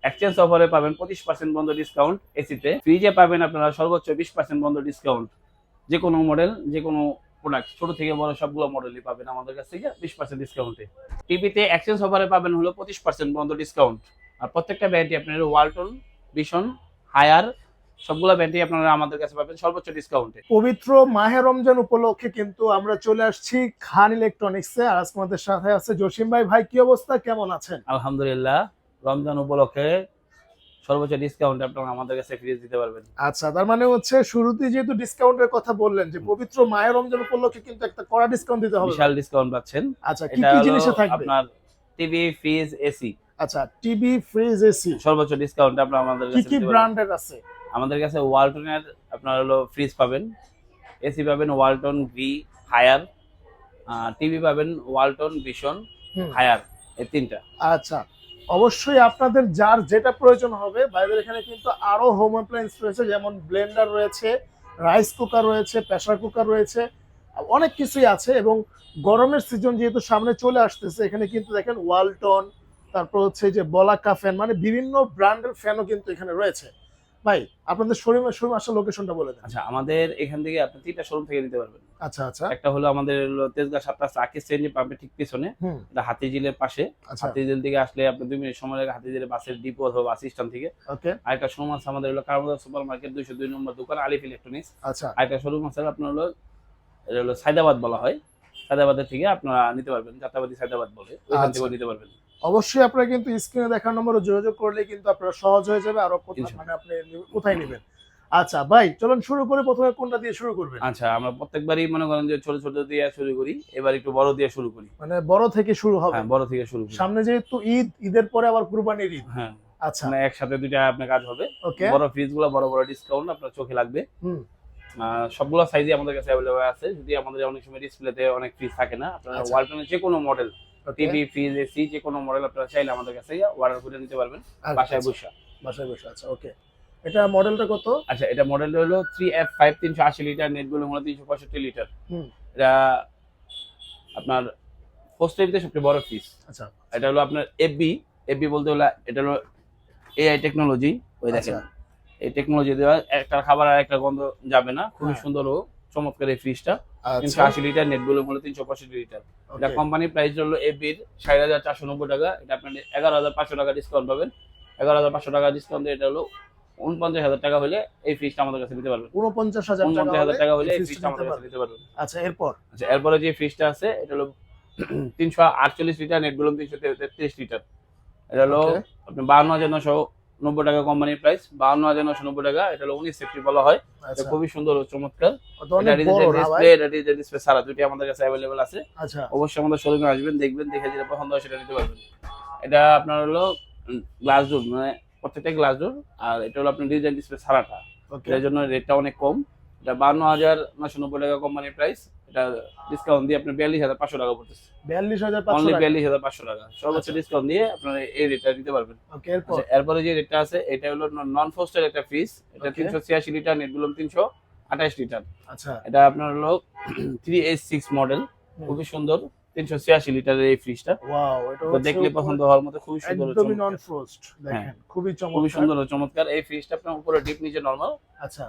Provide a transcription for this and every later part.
Exchange অফারে পাবেন 25% পর্যন্ত ডিসকাউন্ট এসিতে। ফ্রিজে পাবেন আপনারা সর্বোচ্চ 20% পর্যন্ত ডিসকাউন্ট। যে কোনো মডেল, যে কোনো প্রোডাক্ট, ছোট থেকে বড় সবগুলো মডেলই পাবেন আমাদের কাছ থেকে 20% ডিসকাউন্টে। টিভিতে এক্সচেঞ্জ অফারে পাবেন হলো 25% পর্যন্ত ডিসকাউন্ট। আর প্রত্যেকটা ব্র্যান্ডই আপনার ওয়ালটন, ভিশন, হায়ার সবগুলো ব্র্যান্ডই আপনারা আমাদের কাছে পাবেন সর্বোচ্চ ডিসকাউন্টে। পবিত্র মাহে রমজান উপলক্ষে কিন্তু আমরা চলে আসছি খান ইলেকট্রনিক্সে। আর আজকে আমাদের সাথে আছে জসিম ভাই। ভাই কি অবস্থা, কেমন আছেন? আলহামদুলিল্লাহ, রমজান উপলক্ষে সর্বোচ্চ ডিসকাউন্ট আপনারা আমাদের কাছে ফ্রিজ দিতে পারবেন। আচ্ছা, তার মানে হচ্ছে শুরুতে যেহেতু ডিসকাউন্টের কথা বললেন, যে পবিত্র মাহে রমজান উপলক্ষে কিন্তু একটা কড়া ডিসকাউন্ট দিতে হবে। বিশাল ডিসকাউন্ট পাচ্ছেন। আচ্ছা, কি এটা কি হলো জিনিসে থাকবে? আপনার টিভি, ফ্রিজ, এসি। আচ্ছা, টিভি, ফ্রিজ, এসি সর্বোচ্চ ডিসকাউন্ট আপনারা আমাদের কি কাছে কি দিতে পারবেন। ব্র্যান্ডের আছে? আমাদের কাছে ওয়ালটনের আপনার হলো ফ্রিজ পাবেন, এসি পাবেন ওয়ালটন ভি, হায়ার, টিভি পাবেন ওয়ালটন, ভিশন, হায়ার, এই তিনটা। আচ্ছা, অবশ্যই আপনাদের যার যেটা প্রয়োজন হবে, বাইরের এখানে কিন্তু আরো হোম অ্যাপ্লায়েন্স রয়েছে, যেমন ব্লেন্ডার রয়েছে, রাইস কুকার রয়েছে, প্রেসার কুকার রয়েছে, অনেক কিছুই আছে। এবং গরমের সিজন যেহেতু সামনে চলে আসতেছে, এখানে কিন্তু দেখেন ওয়ালটন, তারপর হচ্ছে যে বলাকা ফ্যান, মানে বিভিন্ন ব্র্যান্ডের ফ্যানও কিন্তু এখানে রয়েছে। ভাই, আপনাদের শোরুম আসার লোকেশনটা বলে দেন। আচ্ছা, আমাদের এখান থেকে আপনি তিনটা শোরুম থেকে নিতে পারবেন। আচ্ছা আচ্ছা, একটা হলো আমাদের হলো তেজগাঁ 7 রাস্তা আকিস সিএনজি পাম্পের ঠিক পিছনে, এটা হাতিঝিলের পাশে। আচ্ছা, হাতিঝিল থেকে আসলে আপনি 2 মিনিট সময় লাগে হাতিঝিলের বাসের ডিপো অথবা বাস স্ট্যান্ড থেকে। ওকে। আরেকটা শোরুম আছে আমাদের হলো কারমাদার সুপার মার্কেট 202 নম্বর দোকান, আলিফ ইলেকট্রনিক্স। আচ্ছা, আরেকটা শোরুম আছে আপনার হলো, এটা হলো সায়দাবাদ বলা হয়, সায়দাবাদের থেকে আপনারা নিতে পারবেন, যাত্রাবাদী সায়দাবাদ বলে, ওইখান থেকেও নিতে পারবেন। অবশ্যই আপনারা কিন্তু স্ক্রিনে দেখার নম্বরে যোগাযোগ করলে কিন্তু আপনারা সহজ হয়ে যাবে। আরো কোথায় মানে আপনি কোথায় নেবেন। আচ্ছা ভাই, চলুন শুরু করে। প্রথমে কোনটা দিয়ে শুরু করবেন? আচ্ছা, আমরা প্রত্যেকবারই মনে করেন যে ছোট ছোট দিয়ে শুরু করি, এবার একটু বড় দিয়ে শুরু করি। মানে বড় থেকে শুরু হবে? হ্যাঁ, বড় থেকে শুরু করি। সামনে যেহেতু ঈদের পরে আবার কুরবানির ঈদ। হ্যাঁ, আচ্ছা, মানে একসাথে দুইটা আপনার কাজ হবে। ওকে। বড় ফ্রিজ গুলো বড় বড় ডিসকাউন্ট আপনার চোখে লাগবে। সবগুলো সাইজই আমাদের কাছে অ্যাভেলেবল আছে। যদি আমাদের অনেক সময় ডিসপ্লেতে অনেক ফ্রিজ থাকে না, আপনারা ওয়ালটনের যে কোনো মডেল, টিভি, ফ্রিজ, এসি, যে কোনো মডেল আপনারা চাইলে আমাদের কাছে অর্ডার করে নিতে পারবেন বাসায় বসে। বাসায় বসে। আচ্ছা, ওকে। এটা মডেলটা কত? আচ্ছা, এটা মডেলটা হলো 3F5, 380 লিটার, নেট গুলো হলো 365 লিটার। এটা আপনার পোস্ট টিভিতে সবচেয়ে বড় ফ্রিজ। আচ্ছা, এটা হলো আপনার এফবি বলতে হলো, এটা হলো এআই টেকনোলজি। ওই দেখেন, এই টেকনোলজি দেওয়া, একটা খাবার আর একটা গন্ধ যাবে না। খুবই সুন্দর ও চমৎকার এই ফ্রিজটা। 380 লিটার, নেট ভলিউম হলো 365 লিটার। এটা কোম্পানির প্রাইস হলো এফবির 60,490 টাকা। এটা আপনি 11,500 টাকা ডিসকাউন্ট পাবেন। 11,500 টাকা ডিসকাউন্ট দিয়ে এটা হলো 49,000 টাকা হলে এই ফ্রিজটা আমাদের কাছে নিতে পারবেন। 49,000 টাকা হলে এই ফ্রিজটা আমাদের কাছে নিতে পারবেন। আচ্ছা, এরপর? আচ্ছা, এরপরে যে ফ্রিজটা আছে এটা হলো 348 লিটার, নেট ভলিউম 333 লিটার। এটা হলো আপনি 52,990 টাকা কোম্পানির প্রাইস, 52,990 টাকা। এটা হলো 19 সেফটি বলা হয়। এটা খুবই সুন্দর ও চমৎকার। এটা ডিজিটাল ডিসপ্লে, এটা ডিজিটাল ডিসপ্লে সারা দুটি আমাদের কাছে अवेलेबल আছে। আচ্ছা, অবশ্যই আমাদের শোরুমে আসবেন, দেখবেন, দেখে যেটা পছন্দ হয় সেটা নিতে পারবেন। এটা আপনার হলো গ্লাস ডোর, মানে প্রত্যেকটা গ্লাস ডোর। আর এটা হলো আপনার ডিজিটাল ডিসপ্লে সারাটা, এর জন্য রেটটা অনেক কম। এটা 52,990 টাকা কোম্পানির প্রাইস। এটা ডিসকাউন্ট দিয়ে আপনার 42,500 টাকা পড়তেছে। 42,500 টাকা সর্বোচ্চ ডিসকাউন্ট দিয়ে আপনারা এই রেটটা দিতে পারবেন। ওকে, এরপরে যে রেটটা আছে এটা হলো নন ফ্রস্টের একটা ফ্রিজ। এটা 386 লিটার, নেট ভলিউম 328 লিটার। আচ্ছা, এটা আপনার হলো 3H6 মডেল, খুবই সুন্দর। 386 লিটারের এই ফ্রিজটা, ওয়াও, এটা দেখলে পছন্দ হওয়ার মতো, খুবই সুন্দর, একদমই নন ফ্রস্ট। দেখেন, খুবই চমৎকার, খুবই সুন্দর ও চমৎকার। এই ফ্রিজটা আপনার উপরে ডিপ, নিচে নরমাল। আচ্ছা,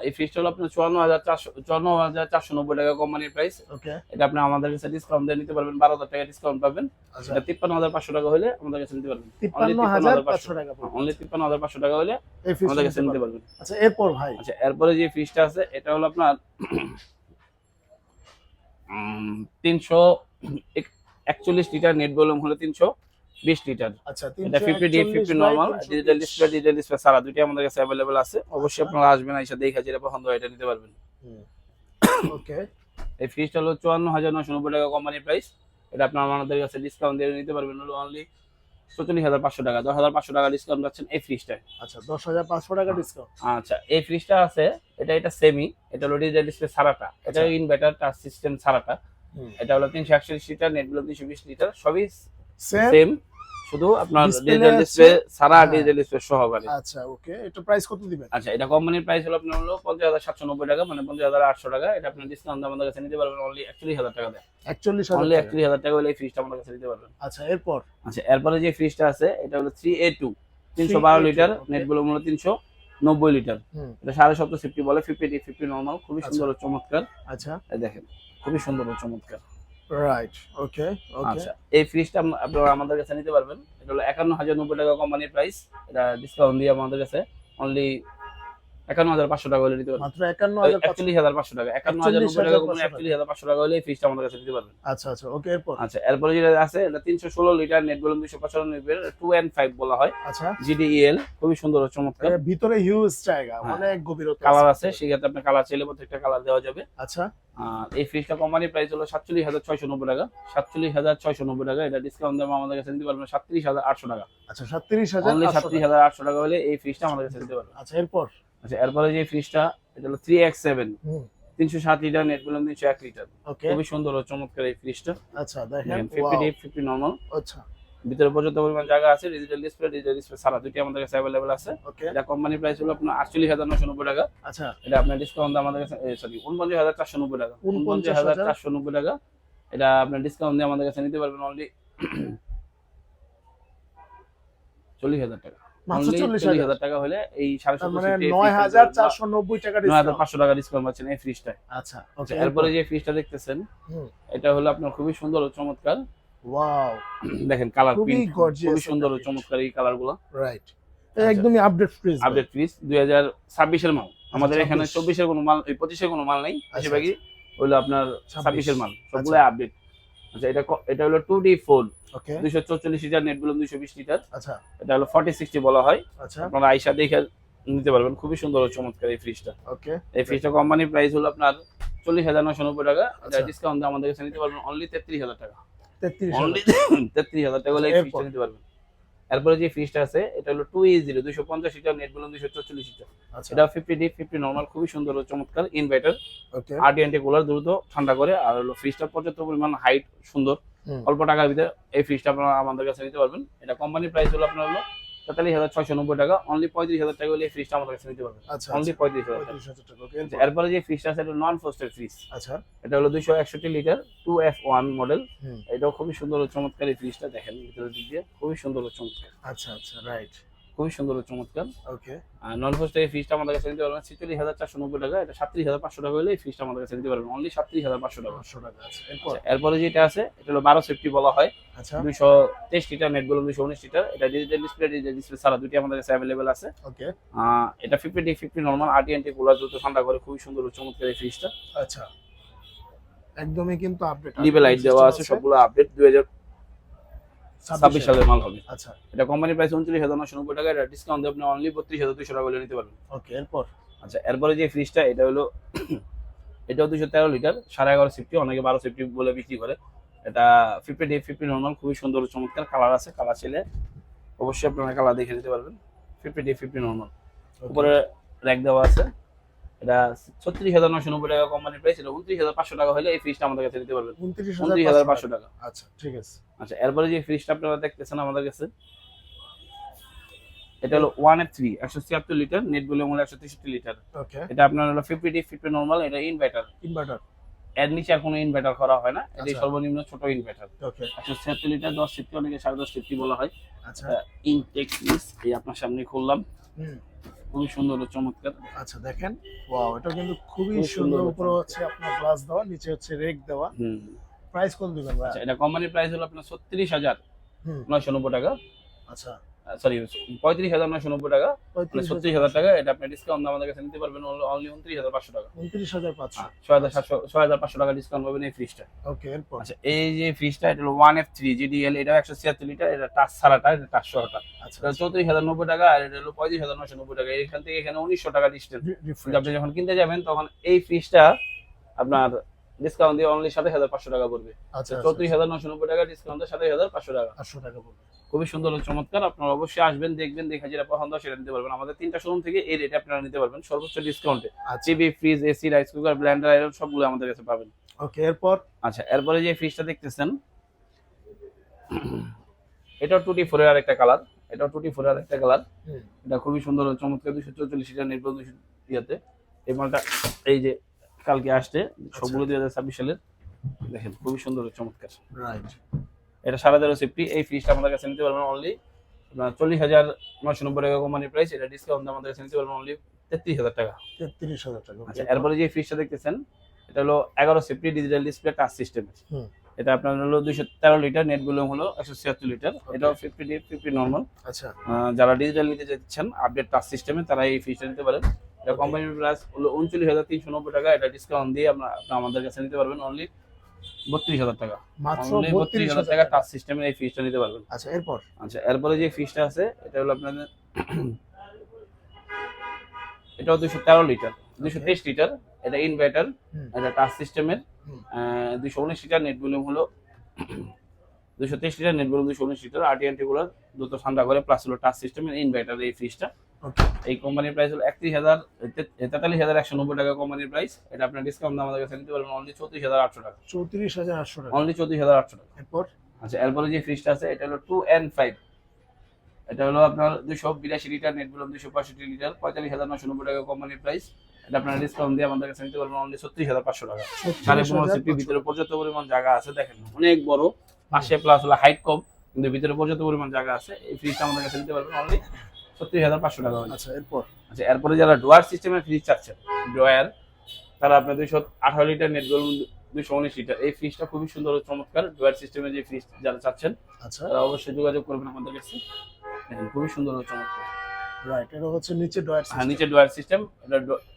এই ফ্রিজটা হলো আপনার 54,490 টাকা কোম্পানির প্রাইস। ওকে, এটা আপনি আমাদের কাছে ডিসকাউন্ট দিয়ে নিতে পারবেন, 12,000 টাকা ডিসকাউন্ট পাবেন। এটা 53,500 টাকা হলে আমাদের কাছে নিতে পারবেন। 53,500 টাকা, অনলি 53,500 টাকা হলে আমাদের কাছে নিতে পারবেন। আচ্ছা, এরপর ভাই? আচ্ছা, এরপরে যে ফ্রিজটা আছে এটা হলো আপনার 341 লিটার, নেট ভলিউম হলো 320 লিটার। আচ্ছা, এটা 50 ডিপ, 50 নরমাল, ডিজিটাল ডিসপ্লে সারা দুটি আমাদের কাছে अवेलेबल আছে। অবশ্যই আপনারা আসবেন, এসে দেখে যেটা পছন্দ হয় এটা নিতে পারবেন। ওকে, এই ফ্রিজটা হলো 54,990 টাকা কোম্পানির প্রাইস। এটা আপনারা আমাদের কাছে ডিসকাউন্ট দিয়ে নিতে পারবেন হলো অনলি 44,500 টাকা। 10,500 টাকা ডিসকাউন্ট পাচ্ছেন এই ফ্রিজটায়। আচ্ছা, 10,500 টাকা ডিসকাউন্ট। আচ্ছা, এই ফ্রিজটা আছে, এটা সেমি, এটা হলো ডিজিটাল ডিসপ্লে সারাটা, এটা ইনভার্টার টাচ সিস্টেম সারাটা। এটা হলো 341 লিটার, নেট ভলিউম 320 লিটার, সবই সেম, শুধু আপনার ডিজিটাল ডিসপ্লে সারা, ডিজিটাল ডিসপ্লে সহকারে। আচ্ছা, ওকে, এটা প্রাইস কত দিবেন? আচ্ছা, এটা কোম্পানির প্রাইস হলো আপনার হলো 50,790 টাকা, মানে 50,800 টাকা। এটা আপনি ডিসকাউন্ট আমাদের কাছে নিতে পারবেন অনলি 41,000 টাকা দেয়। 41,000 টাকা হলে এই ফ্রিজটা আমাদের কাছে নিতে পারবেন। আচ্ছা, এরপর? আচ্ছা, এরপরে যে ফ্রিজটা আছে এটা হলো 3A2। 312 litre, okay. নেট গুলো মূলত 390 লিটার। হুম, এটা 7.5 সেফটি বলে, 50 নরমাল, খুবই সুন্দর ও চমৎকার। আচ্ছা, এই দেখেন খুবই সুন্দর ও চমৎকার। রাইট, ওকে, ওকে, আচ্ছা, এই ফ্রিজটা আপনারা আমাদের কাছে নিতে পারবেন। এটা হলো 51,090 টাকা কোম্পানির প্রাইস। এটা ডিসকাউন্ট দিয়ে আমাদের কাছে অনলি 51,500 টাকা হলে নিতে পারবেন। মাত্র 51,500। 41,500 টাকা, 51,090 টাকা কোম্পানি, 41,500 টাকা হলে এই ফ্রিজটা আমাদের কাছে নিতে পারবেন। আচ্ছা, আচ্ছা, ওকে, এরপর, আচ্ছা, এরপরে যেটা আছে এটা 316 লিটার, নেট বলুন 295 2 and 5 বলা হয়, আচ্ছা, GDEL, খুবই সুন্দর ও চমৎকার। এর ভিতরে হিউজ জায়গা, হ্যাঁ। অনেক গভীরতা কালার আছে, সেক্ষেত্রে আপনি কালার চাইলে প্রত্যেকটা কালার দেওয়া যাবে। আচ্ছা, আর এই ফ্রিজটা কোম্পানির প্রাইস হলো 47,690 টাকা, 47,690 টাকা। এটা ডিসকাউন্ট দিয়ে আমাদের কাছে নিতে পারবেন 37,800 টাকা। আচ্ছা, 37,000, অনলি 37,800 টাকা হলে এই ফ্রিজটা আমাদের কাছে নিতে পারবেন। আচ্ছা, এরপর, আচ্ছা, এরপরে যে ফ্রিজটা এটা হলো 3X7, হুম, 307 লিটার, নেট বলুন 301 লিটার, ওকে, খুবই সুন্দর ও চমৎকার এই ফ্রিজটা। আচ্ছা, দেখেন, দেখেন 50 ওয়াও, ডিপ, 50 নরমাল, আচ্ছা, ভিতরে পর্যাপ্ত পরিমাণ জায়গা আছে। ডিজিটাল ডিসপ্লে ছাড়া দুটি আমাদের কাছে অ্যাভেলেবল আছে। ওকে, এটা কোম্পানির প্রাইস হলো আপনার 48,990 টাকা। আচ্ছা, এটা আপনার ডিসকাউন্ট আমাদের কাছে, সরি, 49,490 টাকা, 49,490 টাকা। এটা আপনার ডিসকাউন্ট দিয়ে আমাদের কাছে নিতে পারবেন অনলি 40,000 টাকা। মাত্র অনলি 40,000 40,000 টাকা হলে এই 750 মানে সিফটি 9,490 টাকা ডিসকাউন্ট। 9,500 টাকা ডিসকাউন্ট পাচ্ছেন এই ফ্রিজটায়। আচ্ছা, ওকে, এরপরে যে ফ্রিজটা দেখতেছেন হুম, এটা হলো আপনার খুবই সুন্দর ও চমৎকার। ওয়াও, দেখেন কালার খুবই প্রিন্ট gorgeous খুবই সুন্দর ও একটা চমৎকার এই কালারগুলো। রাইট, একদমই আপডেট ফ্রিজ, আপডেট ফ্রিজ 2026 এর মাল। আমাদের 26 এখানে 24 এর কোনো মাল, 25 এর কোনো মাল নেই, বেশিরভাগই হলো আপনার 26 এর মাল, সবগুলো আপডেট। আচ্ছা, এটা হলো 2D ফোল্ড, ওকে, 244 লিটার, নেট বলুন 220 লিটার। আচ্ছা, এটা হলো 4060 বলা হয়। আচ্ছা, আপনারা আইসা দেখে নিতে পারবেন, খুবই সুন্দর ও চমৎকার এই ফ্রিজটা। ওকে, এই ফ্রিজটা কোম্পানির প্রাইস হলো আপনার 40,990 টাকা। এটা আচ্ছা। ডিসকাউন্ট দিয়ে আমাদের কাছে নিতে পারবেন অনলি 33,000 টাকা। 33,000 অনলি 33,000 টাকা হলে এই ফ্রিজটা নিতে পারবেন। এরপরে যে ফ্রিজটা আছে এটা হলো 2E0, 250 লিটার, নেট বলুন 244 লিটার। আচ্ছা, এটা 50 ডিপ, 50 নরমাল, খুবই সুন্দর ও চমৎকার। ইনভার্টার, ওকে, RDNT কুলার, দ্রুত ঠান্ডা করে। আর হলো ফ্রিজটা পর্যাপ্ত পরিমাণ হাইট, সুন্দর, হুম, অল্প টাকার ভিতরে এই ফ্রিজটা আপনারা আমাদের কাছে নিতে পারবেন। এটা কোম্পানির প্রাইস হলো আপনার হলো 43,690 টাকা। অনলি 35,000 টাকা হলে এই ফ্রিজটা আমাদের কাছে নিতে পারবেন। আচ্ছা, অনলি 35,000 টাকা। 35,000 টাকা, ওকে, এরপরে যে ফ্রিজটা আছে এটা নন ফ্রস্টেড ফ্রিজ। আচ্ছা, এটা হলো 261 লিটার, 2F1 মডেল। হুম, এটাও খুবই সুন্দর ও চমৎকার এই ফ্রিজটা। দেখেন ভিতরের দিক দিয়ে খুবই সুন্দর ও চমৎকার, আচ্ছা, আচ্ছা, রাইট, খুবই সুন্দর ও চমৎকার। ওকে, আর নন ফ্রস্টেড এই ফ্রিজটা আমাদের কাছে নিতে পারবেন 46,490 টাকা। এটা 37,500 টাকা হলে এই ফ্রিজটা আমাদের কাছে নিতে পারবেন অনলি 37,500 টাকা। 500 টাকা আছে, এরপর, আচ্ছা, এরপরে যেটা আছে এটা হলো 12 সেফটি বলা হয়, আচ্ছা, 223 লিটার, নেট বলুন 219 লিটার। এটা ডিজিটাল ডিসপ্লে ছাড়া দুটি আমাদের কাছে অ্যাভেলেবেল আছে। ওকে, এটা 50 ডি, 50 নরমাল, RDNT কুলার, দ্রুত ঠান্ডা করে, খুবই সুন্দর ও চমৎকার এই ফ্রিজটা। আচ্ছা, একদমই কিন্তু আপডেট, ডিবে লাইট দেওয়া আছে, সবগুলো আপডেট, 2026 সালের মাল হবে। আচ্ছা, এটা কোম্পানির প্রাইস 39,990 টাকা। এটা ডিসকাউন্ট দিয়ে আপনি অনলি 32,200 টাকা হলে নিতে পারবেন। ওকে, এরপর, আচ্ছা, এরপরে যে ফ্রিজটা এটা হলো এটাও 213 লিটার, 11.5 সেফটি, অনেকে 12 সেফটি বলে বিক্রি করে। এটা 50 ডি, 50 নরমাল, খুবই সুন্দর ও চমৎকার। কালার আছে, কালার ছিল অবশ্যই আপনারা কালার দেখে নিতে পারবেন। 50 ডি, 50 নরমাল, উপরে র‍্যাক দেওয়া আছে। এটা 36,990 টাকা কোম্পানির প্রাইস। এটা 29,500 টাকা হলে এই ফ্রিজটা আমাদের কাছে নিতে পারবেন 29,500 টাকা। আচ্ছা, ঠিক আছে, আচ্ছা, এরপরে যে ফ্রিজটা আপনারা দেখতেছেন আমাদের কাছে এটা হলো 1F3, 176 লিটার, নেট ভলিউম হলো 163 লিটার। ওকে, এটা আপনার হলো 50 ডি, 50 নরমাল। এটা ইনভার্টার, ইনভার্টার, এর নিচে আর কোনো ইনভার্টার করা হয় না। এটাই আচ্ছা। সর্বনিম্ন ছোট ইনভার্টার। ওকে, 176 লিটার, 10 সেফটি, অনেকে 10.5 সেফটি বলা হয়। আচ্ছা, ইনটেক্স ফ্রিজ এই আপনার সামনে খুললাম, হুম, খুবই সুন্দর ও চমৎকার। আচ্ছা, দেখেন, ওয়াও, এটা কিন্তু খুবই খুব সুন্দর সুন্দর। উপরে হচ্ছে আপনার গ্লাস দেওয়া, নিচে হচ্ছে রেক দেওয়া। হুম। প্রাইস কত দিবেন ভাই? আচ্ছা, এটা কোম্পানির প্রাইস হলো আপনার 36,990 টাকা। আচ্ছা, সরি, 35,990 টাকা, মানে 35,000, 36,000 টাকা। এটা আপনি ডিসকাউন্ট আমাদের কাছে নিতে পারবেন অনলি 29,500 টাকা। 29,500, 6,500 টাকা ডিসকাউন্ট পাবেন এই ফ্রিজটা। ওকে, এরপর, আচ্ছা, এই যে ফ্রিজটা এটা হলো 1F3 GDL, এটা 176 লিটার, এটা টাচ ছাড়াটা, এটা টাচ সহটা। আচ্ছা, এটা 34,090 টাকা, আর এটা হলো 35,990 টাকা। এখান থেকে এখানে 1,900 টাকা ডিসটেন্স। আপনি যখন কিনতে যাবেন তখন এই ফ্রিজটা আপনার ডিসকাউন্ট দিয়ে অনলি 27,500 টাকা পড়বে। আচ্ছা, 34,990 টাকা ডিসকাউন্ট দিয়ে 27,500 টাকা। 500 টাকা পড়বে। খুবই সুন্দর ও চমৎকার। আপনারা অবশ্যই আসবেন, দেখবেন, দেখে যেটা পছন্দ হয় সেটা নিতে পারবেন। আমাদের 3টা শোরুম থেকে এই রেটে আপনারা নিতে পারবেন সর্বোচ্চ ডিসকাউন্টে। আচ্ছা, TV, fridge, AC, rice cooker, Blender, iron সবগুলো আমাদের কাছে পাবেন। ওকে, এরপর, আচ্ছা, এরপরে যে ফ্রিজটা দেখতেছেন এটাও 2T4 এর আরেকটা কালার। এটাও 2T4 এর আরেকটা কালার। হুম, এটা খুবই সুন্দর ও চমৎকার, 244 লিটার, নির্ভর ইয়াতে। এই মালটা এই যে কালকে আসছে, সবগুলো 2026 সালের। দেখেন খুবই সুন্দর ও চমৎকার। রাইট, এটা 13.5 সেফটি। এই ফ্রিজটা আমাদের কাছে নিতে পারবেন অনলি আপনার 40,990 টাকা কোম্পানি প্রাইস, এটা ডিসকাউন্ট আমাদের কাছে নিতে পারবেন অনলি 33,000 টাকা। 33,000 টাকা। আচ্ছা, এরপরে যে ফ্রিজটা দেখতেছেন এটা হলো 11 সেফটি ডিজিটাল ডিসপ্লে টাচ সিস্টেমের। এটা আপনার হলো 213 লিটার, নেট ভলিউম হলো 176 লিটার। এটাও 50 ডিপ 50 নরমাল। আচ্ছা, যারা ডিজিটাল নিতে চাচ্ছেন আপডেট টাচ সিস্টেমে তারা এই ফ্রিজটা নিতে পারেন। এটা কোম্পানির প্রাইস হলো 39,390 টাকা, এটা ডিসকাউন্ট দিয়ে আপনারা আমাদের কাছে নিতে পারবেন অনলি 32,000 টাকা। মাত্র অনলি 32,000 টাকা টাচ সিস্টেমের এই ফ্রিজটা নিতে পারবেন। আচ্ছা, এরপর এরপরে যে ফ্রিজটা আছে এটা হলো আপনাদের এটাও 213 লিটার, 223 লিটার। এটা ইনভার্টার, এটা টাচ সিস্টেমের। 219 লিটার, নেট ভলিউম হলো 223 লিটার, নেট ভলিউম 219 লিটার। আরটিএনটি গুলো দ্রুত ঠান্ডা করে, প্লাস হলো টাচ সিস্টেমের ইনভার্টার এই ফ্রিজটা। এই কোম্পানির প্রাইস হলো 43,190 টাকা কোম্পানির প্রাইস। এটা আপনার ডিসকাউন্ট আমাদের কাছে নিতে পারবেন অনলি 34,800 টাকা। 34,800 টাকা। অনলি 34,800 টাকা। এরপর আচ্ছা, এরপরে যে ফ্রিজটা আছে এটা হলো 2N5। এটা হলো আপনার 282 লিটার, নেট ভলিউম 265 লিটার, 45,990 টাকা কোম্পানির প্রাইস। এটা আপনারা ডিসকাউন্ট দিয়ে আমাদের কাছে নিতে পারবেন অনলি 36,500 টাকা। 15.5 সিফটি, ভিতরে পর্যাপ্ত পরিমাণ জায়গা আছে, দেখেন অনেক বড়, পাশে প্লাস হলো হাইট কম, কিন্তু ভিতরে পর্যাপ্ত পরিমাণ জায়গা আছে। এই ফ্রিজটা আমাদের কাছে নিতে পারবেন অনলি 36,500 টাকা। আচ্ছা, এরপর এরপরে যারা ডোয়ার সিস্টেমের ফ্রিজ চাচ্ছেন, ড্রয়ার, তারা আপনার 218 লিটার, নেট ভলিউম 219 লিটার। এই ফ্রিজটা খুবই সুন্দর ও চমৎকার। ডোয়ার সিস্টেমের যে ফ্রিজ যারা চাচ্ছেন আচ্ছা, তারা অবশ্যই যোগাযোগ করবেন আমাদের কাছে। দেখেন খুবই সুন্দর ও চমৎকার। রাইট, এটা হচ্ছে নিচে ডয়ার হ্যাঁ, সিস্টেম। নিচে ডোয়ার সিস্টেম। এটা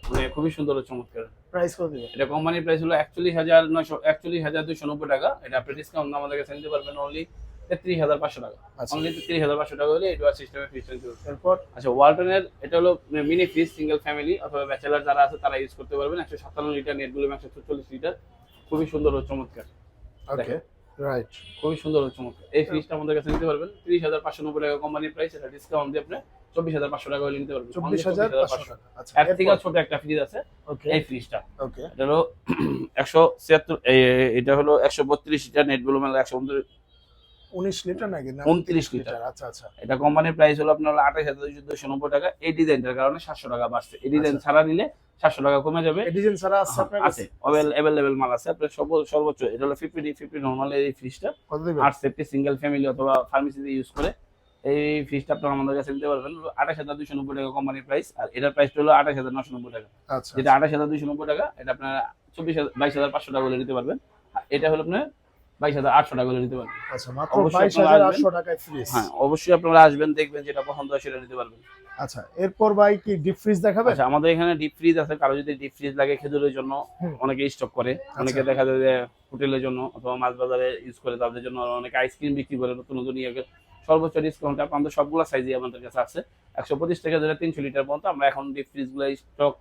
মানে খুবই সুন্দর ও চমৎকার। প্রাইস কত দিবেন? এটা কোম্পানির প্রাইস হলো 41,290 টাকা। এটা আপনি ডিসকাউন্ট আমাদের কাছে নিতে পারবেন অনলি 33,500 টাকা। আচ্ছা, অনলি 33,500 টাকা হলে এই ডোয়ার সিস্টেমের ফ্রিজ নিতে পারবেন। এরপর আচ্ছা, ওয়ালটনের এটা হলো মিনি ফ্রিজ, সিঙ্গেল ফ্যামিলি অথবা ব্যাচেলার যারা আছে তারা ইউজ করতে পারবেন। 157 লিটার, নেট ভলিউম 144 লিটার। খুবই সুন্দর ও চমৎকার। ওকে, রাইট, খুবই সুন্দর ও চমৎকার। এই ফ্রিজটা আমাদের কাছে নিতে পারবেন 30,590 টাকা কোম্পানির প্রাইস। এটা ডিসকাউন্ট দিয়ে আপনি 24,500 টাকা হলে নিতে পারবেন। 24,500 টাকা। আচ্ছা, এর থেকে ছোট একটা ফ্রিজ আছে ওকে, এই ফ্রিজটা। ওকে, এটা হলো 176, এটা হলো 132 লিটার, নেট ভলিউম 19 লিটার নাকি না 29 লিটার। আচ্ছা, আচ্ছা, এটা কোম্পানির প্রাইস হলো আপনার 28,290 টাকা। এই ডিজাইনটার কারণে 700 টাকা বাড়ছে। এই ডিজাইন ছাড়া নিলে 700 টাকা কমে যাবে। এডিশন ছাড়া আছে আপনার আছে, अवेलेबल মাল আছে। আপনার সর্বোচ্চ এটা হলো 50 নরমাল এই ফ্রিজটা। কত দিবেন? 8 সেফটি, সিঙ্গেল ফ্যামিলি অথবা ফার্মেসিতে ইউজ করে এই ফ্রিজটা আপনারা আমাদের কাছে নিতে পারবেন 28,290 টাকা কোম্পানির প্রাইস। আর এটার প্রাইস হলো 28,990 টাকা। আচ্ছা, যেটা 28,290 টাকা, এটা আপনারা 22,500 টাকা করে নিতে পারবেন। আর এটা হলো আপনার 22,800 টাকা করে নিতে পারবেন। আচ্ছা, মাত্র অবশ্যই আপনারা 22,800 টাকায় ফ্রিজ। হ্যাঁ, অবশ্যই আপনারা আসবেন, দেখবেন যেটা পছন্দ হয় সেটা নিতে পারবেন। আচ্ছা, এরপর ভাই কি ডিপ ফ্রিজ দেখাবেন? আচ্ছা, আমাদের এখানে ডিপ ফ্রিজ আছে। কারো যদি ডিপ ফ্রিজ লাগে খেজুরের জন্য, অনেকে স্টক করে, অনেকে দেখা যায় যে হোটেলের জন্য অথবা মাছ বাজারে ইউজ করে, তাদের জন্য অনেকে আইসক্রিম বিক্রি করে নতুন নতুন ইয়ে। সর্বোচ্চ ডিসকাউন্ট আপনাদের সবগুলো সাইজই আমাদের কাছে আছে। 125 থেকে ধরে 300 লিটার পর্যন্ত আমরা এখন ডিপ ফ্রিজগুলো স্টক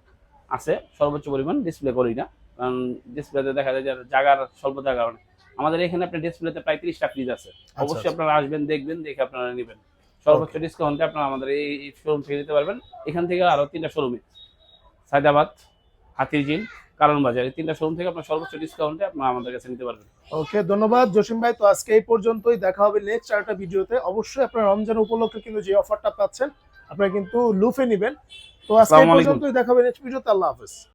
আছে। সর্বোচ্চ পরিমাণ ডিসপ্লে করি না, কারণ ডিসপ্লেতে দেখা যায় যে জায়গার স্বল্পতার কারণে। আমাদের এখানে আপনার ডিসপ্লেতে প্রায় 30টা ফ্রিজ আছে। অবশ্যই আপনারা আসবেন, দেখবেন, দেখে আপনারা নেবেন। সর্বোচ্চ ডিসকাউন্টে আপনারা আমাদের এই শোরুম থেকে নিতে পারবেন। এখান থেকে আরো 3টা শোরুমে, সায়দাবাদ, হাতিরঝিল, কারণ বাজার, এই 3টা শোরুম থেকে আপনার সর্বোচ্চ ডিসকাউন্টে আপনারা আমাদের কাছে নিতে পারবেন। ওকে, ধন্যবাদ জসিম ভাই। তো আজকে এই পর্যন্তই, দেখা হবে নেক্সট আরেকটা ভিডিওতে। অবশ্যই আপনারা রমজান উপলক্ষে কিন্তু যে অফারটা পাচ্ছেন আপনারা কিন্তু লুফে নেবেন। তো আজকে এই আসসালামু আলাইকুম। পর্যন্তই, দেখা হবে নেক্সট ভিডিওতে। আল্লাহ হাফেজ।